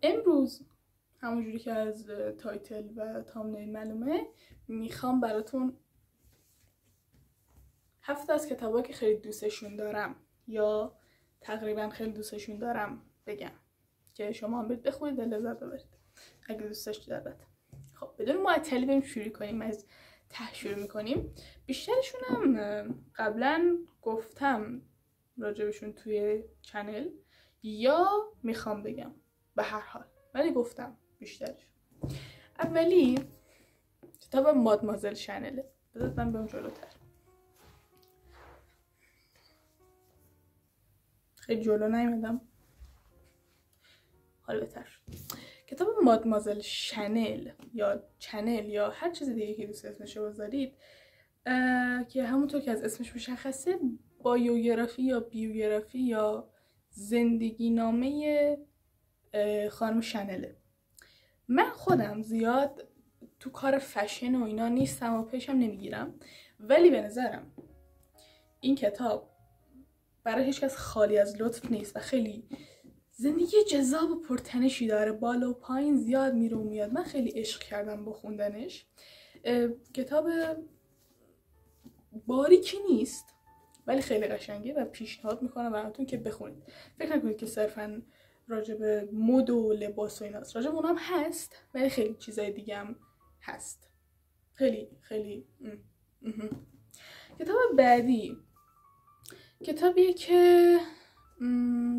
امروز همونجوری که از تایتل و تامنیل معلومه میخوام براتون 7 از کتابایی که خیلی دوستشون دارم یا تقریبا خیلی دوستشون دارم بگم که شما هم برید بخونید و لذت ببرید اگه دوستش دارید. خب بدون معطلی بریم شروع کنیم. از ته شروع میکنیم. بیشترشون هم قبلا گفتم راجبشون توی چنل یا میخوام بگم، به هر حال ولی گفتم بیشترشون. اولی کتاب مادمازل شنله. بذارید من برم جلوتر. خیلی جلو نیومدم، حالا بهتر شد. کتاب مادمازل شنل یا هر چیز دیگه که دوست اسمشو بذارید که همونطور که از اسمش مشخصه بایوگرافی یا بیوگرافی یا زندگی نامه خانم شنله. من خودم زیاد تو کار فشن و اینا نیستم و پیشم نمیگیرم، ولی به نظرم این کتاب برای هیچ کس خالی از لطف نیست و خیلی زندگی جذاب و پرتنشی داره. بالا و پایین زیاد میره و میاد. من خیلی عشق کردم با خوندنش. کتاب باریکی نیست ولی خیلی قشنگه و پیشنهاد میکنم براتون که بخونید. فکر نکنید که صرفاً راجب مد و لباس و ایناست. راجب اونام هست ولی خیلی چیزای دیگه هم هست. خیلی کتاب بعدی کتابیه که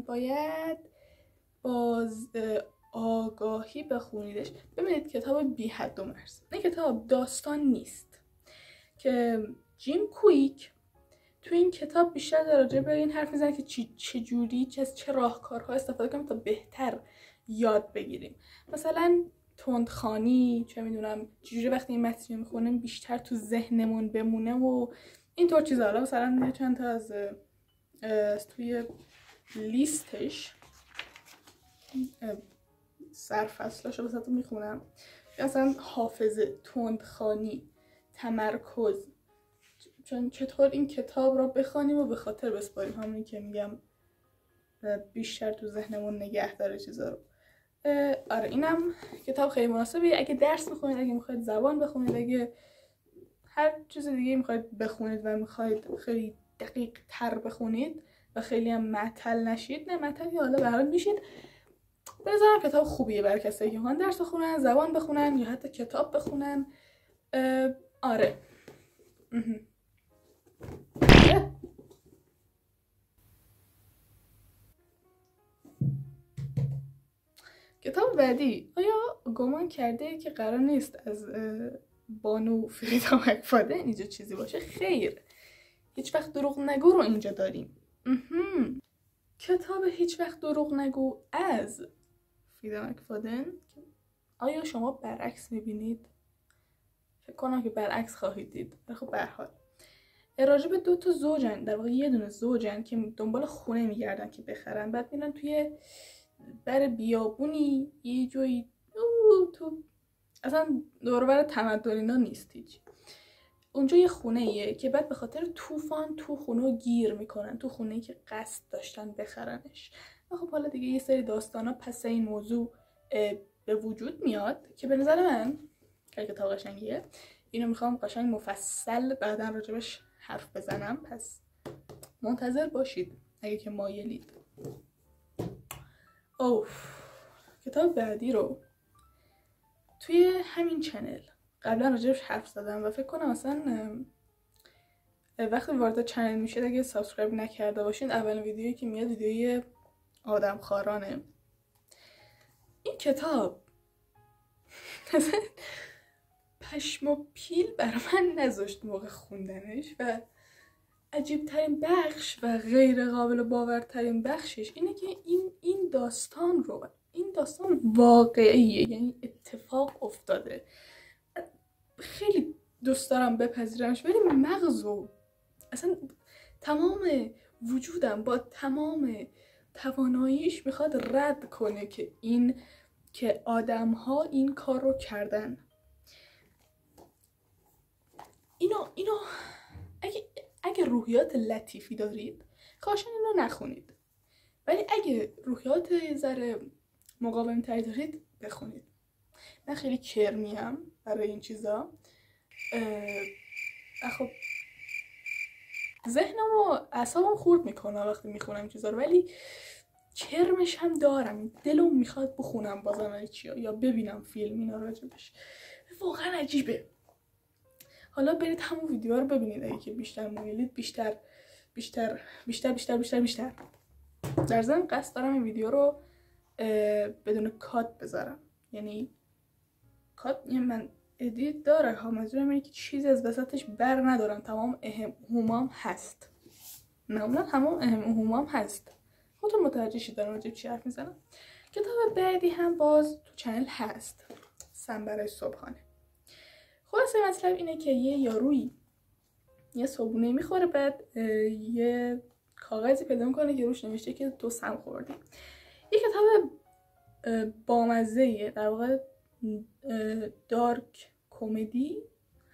باید باز آگاهی بخونیدش. ببینید کتاب بی حد و مرز. این کتاب داستان نیست که جیم کویک تو این کتاب بیشتر در راجع به این حرف میزنه که چجوری از چه راهکارها استفاده کنیم تا بهتر یاد بگیریم. مثلا تندخوانی، چه میدونم چجوری وقتی این متن میخونیم بیشتر تو ذهنمون بمونه و اینطور چیزا. حالا مثلا چند تا از توی لیستش سرفصلاشو واسهتون میخونم. مثلا حافظه، تندخوانی، تمرکز، چطور این کتاب را بخوانیم و به خاطر بسپاریم، همونی که میگم بیشتر تو ذهنمون نگه داره چیزا رو. آره اینم کتاب خیلی مناسبه اگه درس میخونید، اگه میخواید زبان بخونید، اگه هر چیز دیگه میخواید بخونید و میخواید خیلی دقیق تر بخونید و خیلی هم معطل نشید. نه معطل حالا به هر حال میشید. بذارم کتاب خوبیه برای کسایی که میخوان درس بخونن، زبان بخونن یا حتی کتاب بخونن. آره کتاب بعدی آیا گمان کرده که قرار نیست از بانو فریدا مکفادن اینجا چیزی باشه؟ خیر، هیچ وقت دروغ نگو رو اینجا داریم. کتاب هیچ وقت دروغ نگو از فریدا مکفادن. آیا شما برعکس میبینید؟ فکر کنم که برعکس خواهید دید. خب به هر حال راجع به 2 تا زوجن، در واقع یه دونه زوجن که دنبال خونه میگردن که بخرن. بعد میرن توی بر بیابونی یه جایی تو اصلا دوربر تمدن اینا نیست هیچ. اونجا یه خونه ایه که بعد به خاطر طوفان تو خونه گیر میکنن، تو خونه‌ای که قصد داشتن بخرنش. و خب حالا دیگه یه سری داستانا پس این موضوع به وجود میاد که به نظر من که کتاب قشنگیه. اینو میخوام قشنگ مفصل بعدا راجبش حرف بزنم، پس منتظر باشید اگه که مایلید. کتاب بعدی رو توی همین چنل قبلا راجبش حرف زدم و فکر کنم اصلا وقتی وارد چنل میشید اگه سابسکرایب نکرده باشین اولین ویدیویی که میاد ویدیوی آدم خارانه. این کتاب پشم و پیل برای من نذاشت موقع خوندنش و عجیب ترین بخش و غیر قابل باورترین بخشش اینه که این داستان واقعیه، یعنی اتفاق افتاده. خیلی دوست دارم بپذیرمش ولی مغزو اصلا تمام وجودم با تمام تواناییش میخواد رد کنه که آدم ها این کار رو کردن. اینو اگه روحیات لطیفی دارید خواهشاً اینو نخونید، ولی اگه روحیات ذره مقاوم تری دارید بخونید. من خیلی کرمیم برای این چیزا. خب ذهنم و اعصابم خورد میکنه وقتی میخونم چیزا رو، ولی کرمش هم دارم، دلم میخواد بخونم بازم چیا یا ببینم فیلم اینا راجبش. واقعا عجیبه. حالا برید همون ویدیو رو ببینید اگه که بیشتر مایلید. بیشتر در ضمن قصد دارم این ویدیو رو بدون کات بذارم، یعنی کات یعنی من ادیت داره ها، منظورم اینه که چیزی از وسطش بر ندارم، تمام همومام هست، معمولا همون همومام هست. خودتون متوجه شید دارم راجع به چی حرف میزنم. کتاب بعدی هم باز تو چنل هست، سنبرای صبحانه. خلاصه مطلب اینه که یه یارویی یه صبحونه میخوره، بعد یه کاغذی پیدا میکنه که روش نوشته که تو سم خوردی. یه کتاب بامزه‌ایه، در واقع دارک کمدی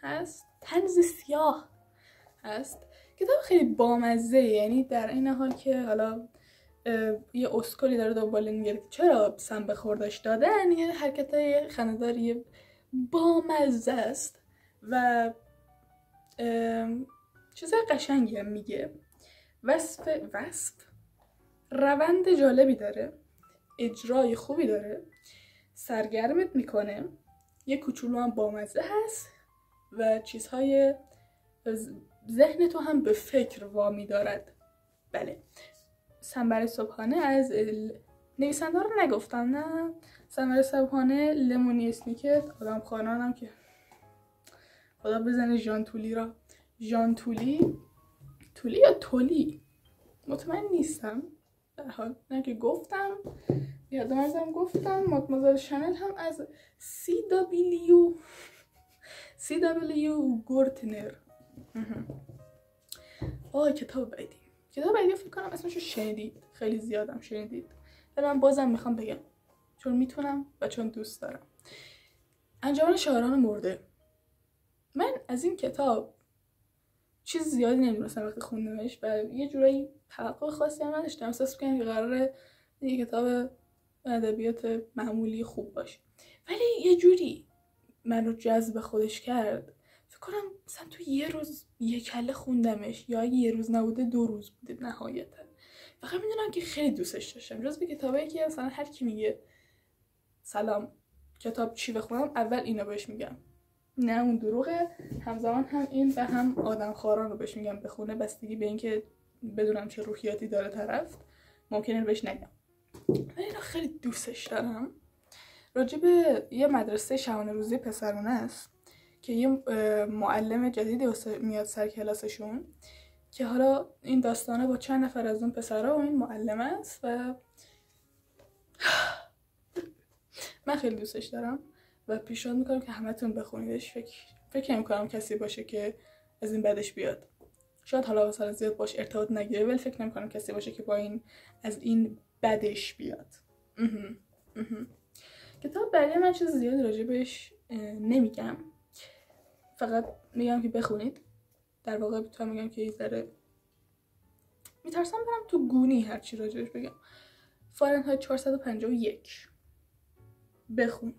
هست، طنز سیاه هست. کتاب خیلی بامزه، یعنی در این حال که حالا یه اسکولی داره دنبال میگره که چرا سم به خوردش دادن، یه حرکتای خنده‌داری بامزه است و چیزای قشنگی هم میگه. وصف روند جالبی داره، اجرای خوبی داره، سرگرمت میکنه، یه کوچولو هم بامزه هست و چیزهای ذهن تو هم به فکر وامی دارد. بله، سنبرای صبحانه از نویسنده رو نگفتم، نه، سنبرای صبحانه لمونی اسنیکت، آدم خانانم که خدا بزنه ژان تولی یا تولی مطمئن نیستم، در حال نه که گفتم یادم ازم گفتم. مادمازل شانل هم از CW گورتنر. کتاب بعدی فکر کنم اسمشو شنیدید، خیلی زیادم شنیدید، ولی من بازم میخوام بگم چون میتونم و چون دوست دارم. انجمن شاعران مرده. من از این کتاب چیز زیادی نمیدونستم وقتی خوندمش و یه جورایی توقع خاصی هم نداشتم، احساس می‌کردم که قراره یه کتاب ادبیات معمولی خوب باشه، ولی یه جوری منو جذب خودش کرد. فکر کنم مثلا تو یه روز یه کله خوندمش، یا اگه یه روز نبوده 2 روز بوده نهایتا. فقط میدونم که خیلی دوستش داشتم. جزو کتابایی که مثلا هر کی میگه سلام کتاب چی بخونم، اول اینو بهش میگم، نه اون دروغه، همزمان هم این و هم آدم خاران رو بهش میگم بخونه، بستگی به اینکه بدونم چه روحیاتی داره طرف، ممکنه بهش نگم، ولی اینو خیلی دوستش دارم. راجب یه مدرسه شبانه روزی پسرونه است که یه معلم جدیدی میاد سر کلاسشون، که حالا این داستانه با چند نفر از اون پسرها و این معلم است و من خیلی دوستش دارم و پیشنهاد میکنم که همتون بخونیدش. فکر نمی‌کنم کسی باشه که از این بدش بیاد. شاید حالا مثلا زیاد باش ارتباط نگیره، ولی فکر نمی‌کنم کسی باشه که با از این بدش بیاد. کتاب بعدی من چیز زیادی راجبش نمیگم، فقط میگم که بخونید. در واقع میتونم میگم که یه ذره میترسم برم تو گونی هرچی راجبش بگم. فارنهایت 451 بخون.